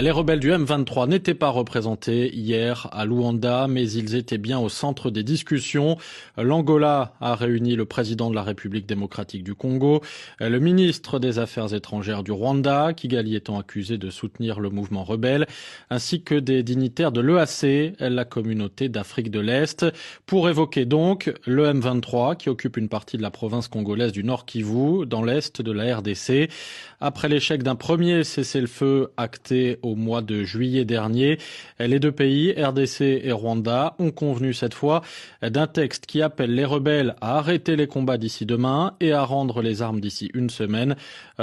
Les rebelles du M23 n'étaient pas représentés hier à Luanda, mais ils étaient bien au centre des discussions. L'Angola a réuni le président de la République démocratique du Congo, le ministre des Affaires étrangères du Rwanda, Kigali étant accusé de soutenir le mouvement rebelle, ainsi que des dignitaires de l'EAC, la communauté d'Afrique de l'Est, pour évoquer donc le M23 qui occupe une partie de la province congolaise du Nord Kivu, dans l'est de la RDC. Après l'échec d'un premier cessez-le-feu acté au mois de juillet dernier, les deux pays, RDC et Rwanda, ont convenu cette fois d'un texte qui appelle les rebelles à arrêter les combats d'ici demain et à rendre les armes d'ici une semaine,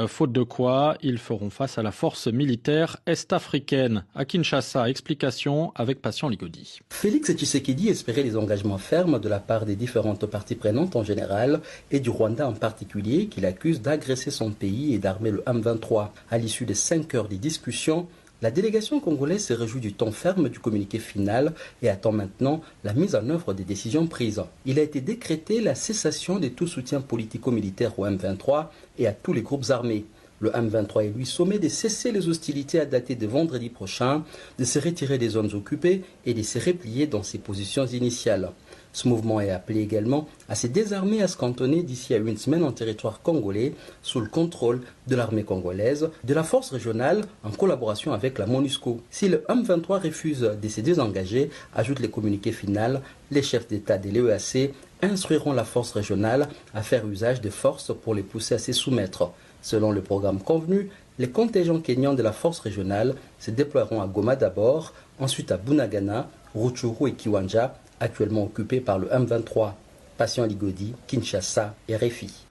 faute de quoi ils feront face à la force militaire est-africaine. À Kinshasa, explication avec Patient Ligodi. Félix Tshisekedi espérait les engagements fermes de la part des différentes parties prenantes en général et du Rwanda en particulier, qu'il accuse d'agresser son pays et d'armer le M23. À l'issue de 5 heures de discussion, la délégation congolaise se réjouit du ton ferme du communiqué final et attend maintenant la mise en œuvre des décisions prises. Il a été décrété la cessation de tout soutien politico-militaire au M23 et à tous les groupes armés. Le M23 est lui sommé de cesser les hostilités à dater de vendredi prochain, de se retirer des zones occupées et de se replier dans ses positions initiales. Ce mouvement est appelé également à se désarmer et à se cantonner d'ici à une semaine en territoire congolais sous le contrôle de l'armée congolaise, de la force régionale en collaboration avec la MONUSCO. Si le M23 refuse de se désengager, ajoute le communiqué final, les chefs d'État de l'EAC instruiront la force régionale à faire usage de forces pour les pousser à se soumettre. Selon le programme convenu, les contingents kenyans de la force régionale se déploieront à Goma d'abord, ensuite à Bunagana, Rutshuru et Kiwanja, actuellement occupés par le M23. Patient Ligodi, Kinshasa et RFI.